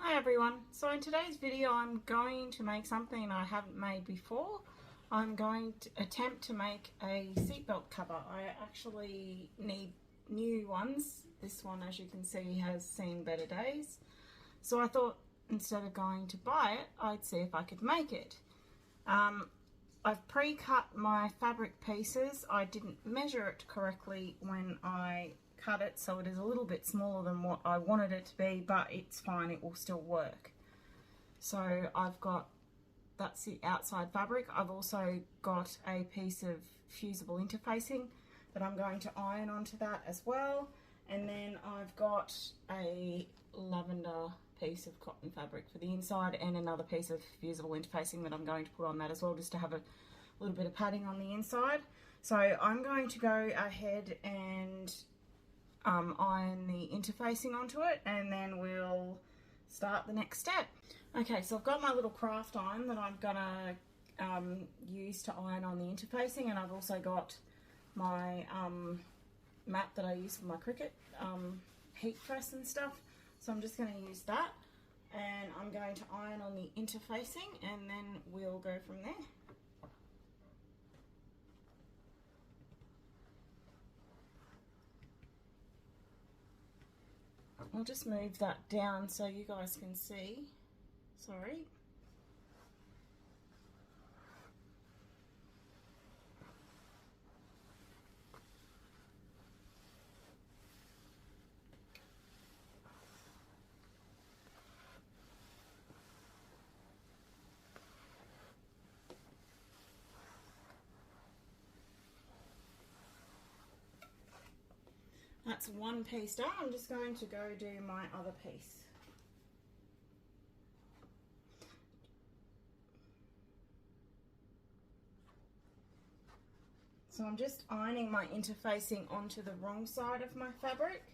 Hi everyone, so in today's video I'm going to make something I haven't made before. I'm going to attempt to make a seatbelt cover. I actually need new ones. This one, as you can see, has seen better days. So I thought instead of going to buy it, I'd see if I could make it. I've pre-cut my fabric pieces. I didn't measure it correctly when I cut it, so it is a little bit smaller than what I wanted it to be, but it's fine, it will still work. So that's the outside fabric. I've also got a piece of fusible interfacing that I'm going to iron onto that as well. And then I've got a lavender piece of cotton fabric for the inside and another piece of fusible interfacing that I'm going to put on that as well, just to have a little bit of padding on the inside. So I'm going to go ahead and iron the interfacing onto it, and then we'll start the next step. Okay, so I've got my little craft iron that I'm gonna use to iron on the interfacing, and I've also got my mat that I use for my Cricut heat press and stuff. So I'm just going to use that, and I'm going to iron on the interfacing, and then we'll go from there. I'll just move that down so you guys can see. Sorry. That's one piece done. I'm just going to go do my other piece. So I'm just ironing my interfacing onto the wrong side of my fabric.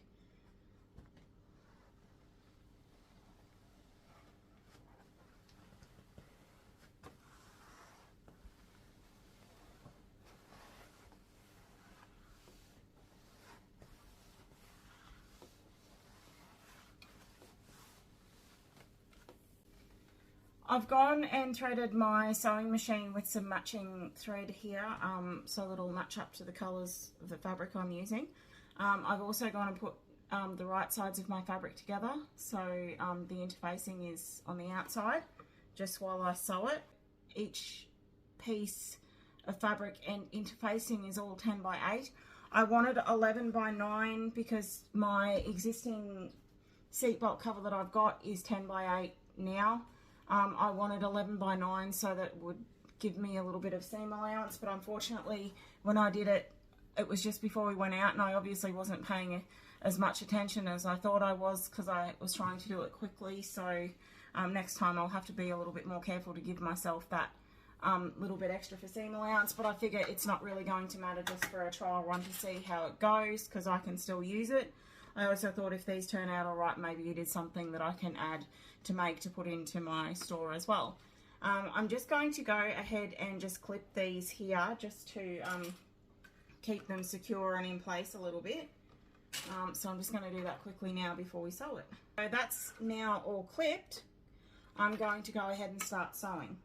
I've gone and threaded my sewing machine with some matching thread here, so it'll match up to the colours of the fabric I'm using. I've also gone and put the right sides of my fabric together, so the interfacing is on the outside, just while I sew it. Each piece of fabric and interfacing is all 10 by 8. I wanted 11 by 9 because my existing seatbelt cover that I've got is 10 by 8 now. I wanted 11 by 9 so that would give me a little bit of seam allowance, but unfortunately when I did it, it was just before we went out, and I obviously wasn't paying as much attention as I thought I was because I was trying to do it quickly. So next time I'll have to be a little bit more careful to give myself that little bit extra for seam allowance, but I figure it's not really going to matter, just for a trial run to see how it goes, because I can still use it. I also thought if these turn out alright, maybe it is something that I can add to put into my store as well. I'm just going to go ahead and just clip these here just to keep them secure and in place a little bit. So I'm just going to do that quickly now before we sew it. So that's now all clipped. I'm going to go ahead and start sewing.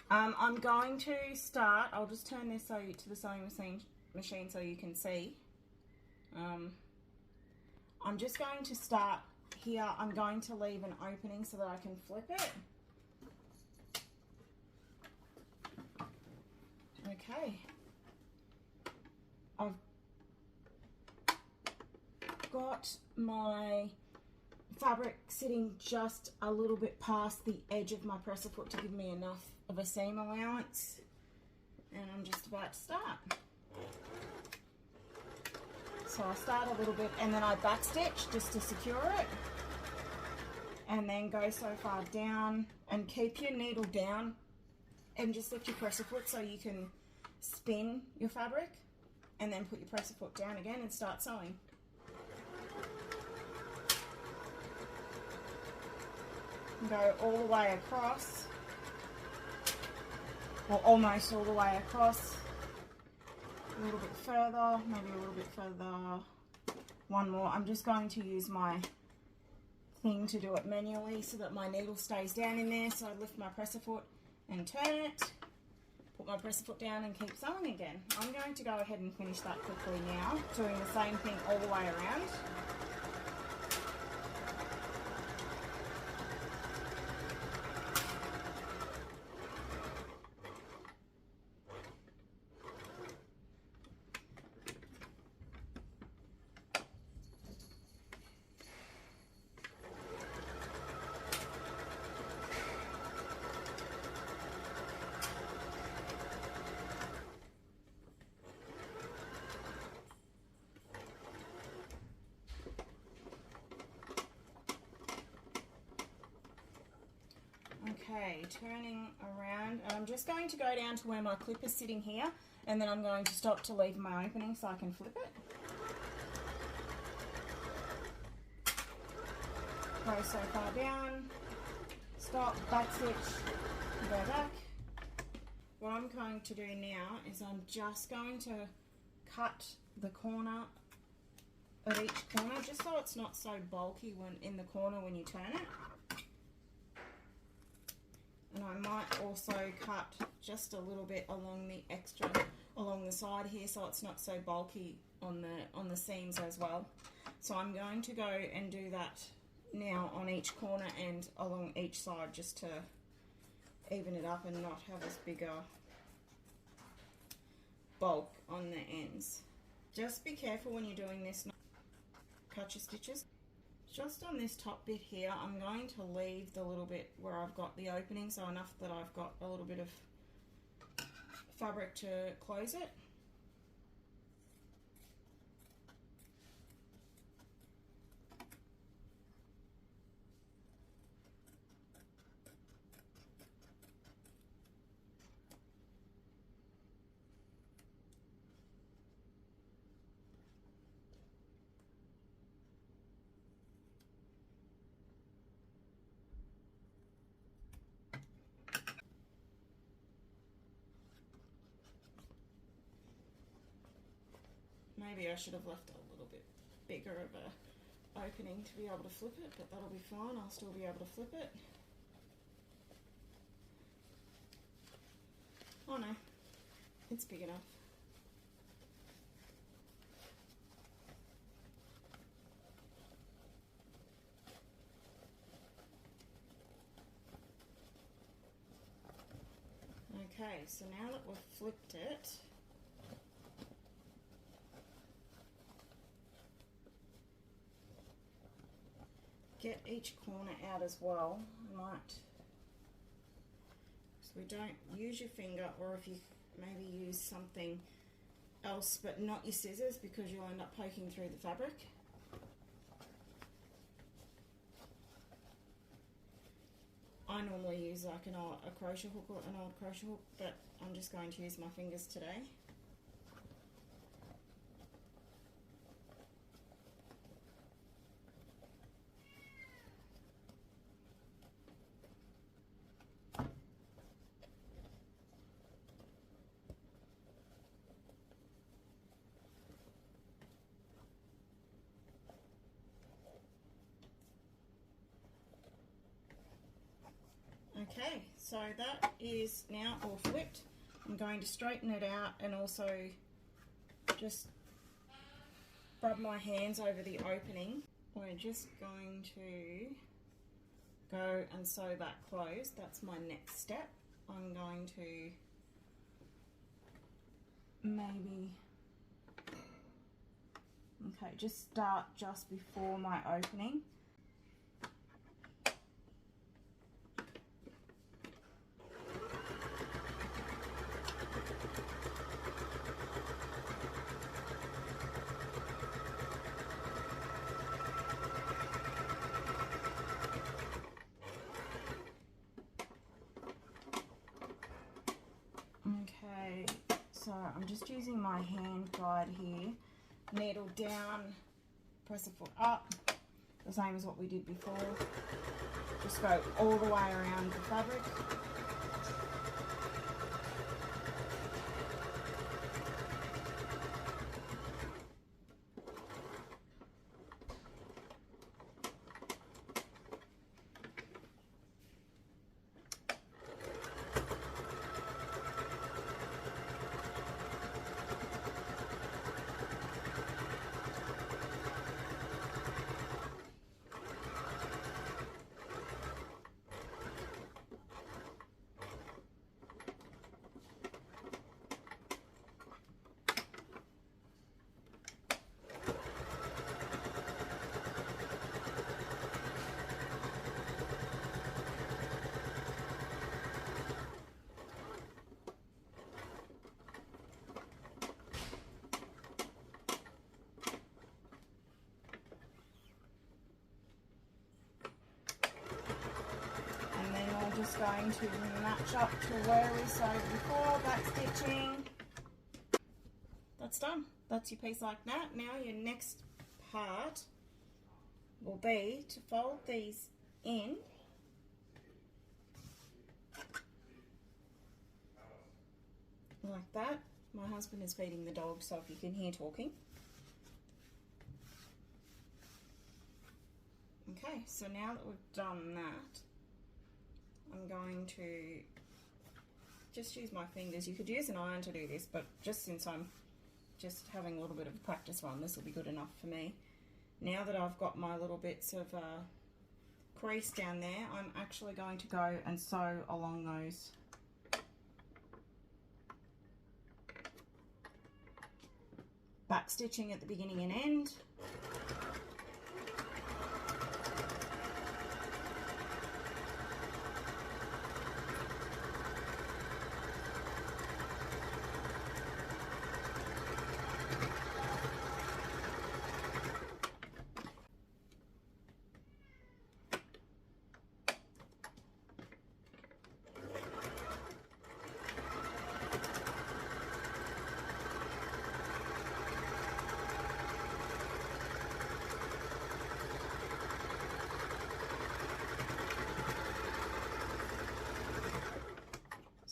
I'm going to start, I'll just turn this to the sewing machine so you can see. I'm just going to start here. I'm going to leave an opening so that I can flip it. Okay. I've got my fabric sitting just a little bit past the edge of my presser foot to give me enough of a seam allowance, and I'm just about to start. So I start a little bit and then I backstitch just to secure it, and then go so far down and keep your needle down and just lift your presser foot so you can spin your fabric, and then put your presser foot down again and start sewing. And go all the way across, or almost all the way across. A little bit further, maybe a little bit further one more. I'm just going to use my thing to do it manually so that my needle stays down in there. So I lift my presser foot and turn it, put my presser foot down and keep sewing again. I'm going to go ahead and finish that quickly now, doing the same thing all the way around. Okay, turning around, and I'm just going to go down to where my clip is sitting here, and then I'm going to stop to leave my opening so I can flip it. Go so far down, stop, back stitch, go back. What I'm going to do now is I'm just going to cut the corner of each corner, just so it's not so bulky when in the corner when you turn it. And I might also cut just a little bit along the side here, so it's not so bulky on the seams as well. So I'm going to go and do that now on each corner and along each side, just to even it up and not have this bigger bulk on the ends. Just be careful when you're doing this, not cut your stitches. Just on this top bit here, I'm going to leave the little bit where I've got the opening, so enough that I've got a little bit of fabric to close it. Maybe I should have left a little bit bigger of a opening to be able to flip it, but that'll be fine. I'll still be able to flip it. Oh no, it's big enough. Okay, so now that we've flipped it, get each corner out as well. So we don't use your finger, or if you maybe use something else but not your scissors, because you'll end up poking through the fabric. I normally use like a crochet hook or an old crochet hook, but I'm just going to use my fingers today. Okay, so that is now all flipped. I'm going to straighten it out and also just rub my hands over the opening. We're just going to go and sew that closed. That's my next step. I'm going to maybe, okay, just start just before my opening. Okay, so I'm just using my hand guide here. Needle down, press the foot up, the same as what we did before. Just go all the way around the fabric. going to match up to where we started before, back stitching. That's done. That's your piece like that. Now your next part will be to fold these in like that. My husband is feeding the dog, so if you can hear talking. Okay, so now that we've done that, I'm going to just use my fingers. You could use an iron to do this, but just since I'm just having a little bit of a practice run, this will be good enough for me. Now that I've got my little bits of crease down there, I'm actually going to go and sew along those. Back stitching at the beginning and end.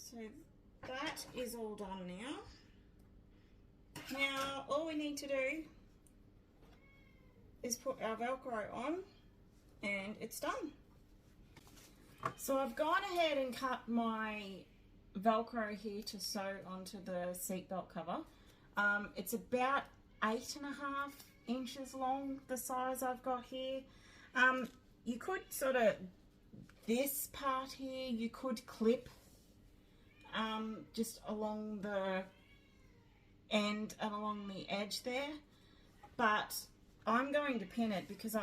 So that is all done now. Now all we need to do is put our Velcro on and it's done. So I've gone ahead and cut my Velcro here to sew onto the seatbelt cover. It's about 8.5 inches long, the size I've got here. You could sort of, this part here, you could clip just along the end and along the edge there, but I'm going to pin it because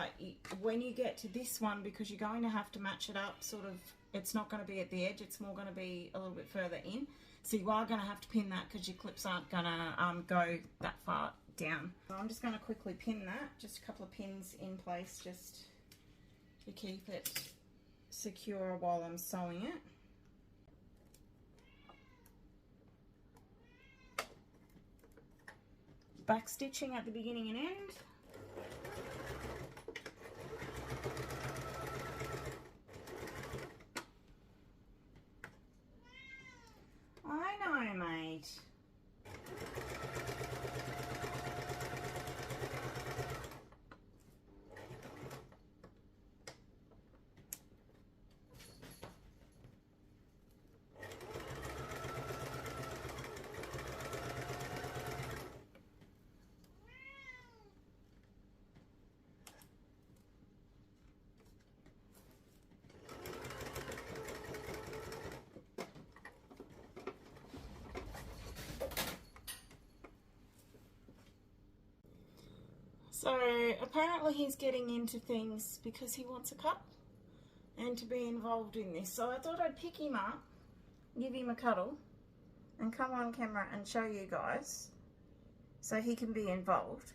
when you get to this one, because you're going to have to match it up, sort of, it's not going to be at the edge, it's more going to be a little bit further in, so you are going to have to pin that because your clips aren't going to go that far down. So I'm just going to quickly pin that, just a couple of pins in place just to keep it secure while I'm sewing it. Back stitching at the beginning and end. I know, mate. So apparently he's getting into things because he wants a cup and to be involved in this. So I thought I'd pick him up, give him a cuddle, and come on camera and show you guys so he can be involved.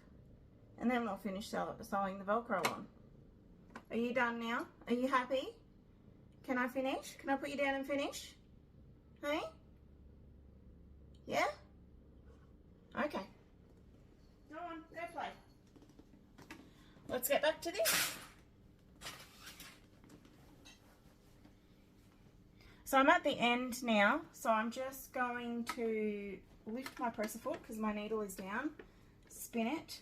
And then we'll finish sewing the Velcro on. Are you done now? Are you happy? Can I finish? Can I put you down and finish? Hey? Yeah? Okay. Go on, go play. Let's get back to this. So I'm at the end now, so I'm just going to lift my presser foot because my needle is down, spin it,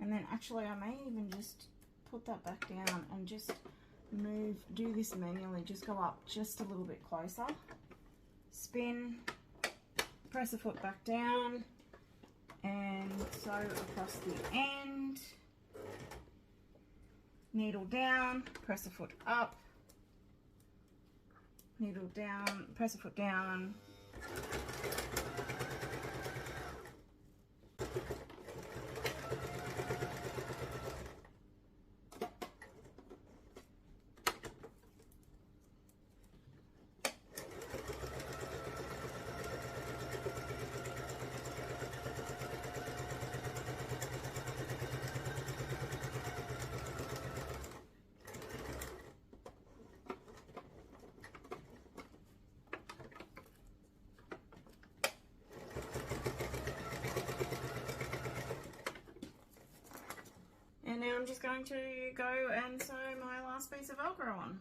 and then actually I may even just put that back down and just do this manually, just go up just a little bit closer, spin, presser foot back down, and sew across the end. Needle down, presser foot up, needle down, presser foot down. going to go and sew my last piece of Velcro on.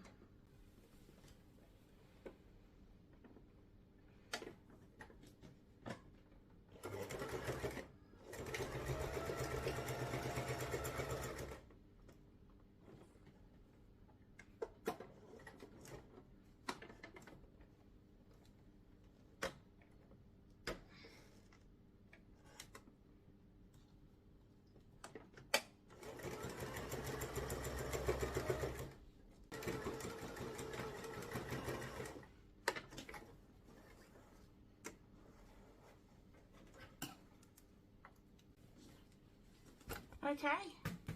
Okay,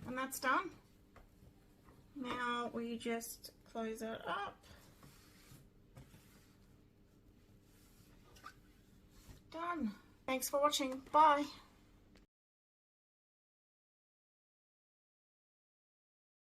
and that's done. Now we just close it up. Done. Thanks for watching. Bye.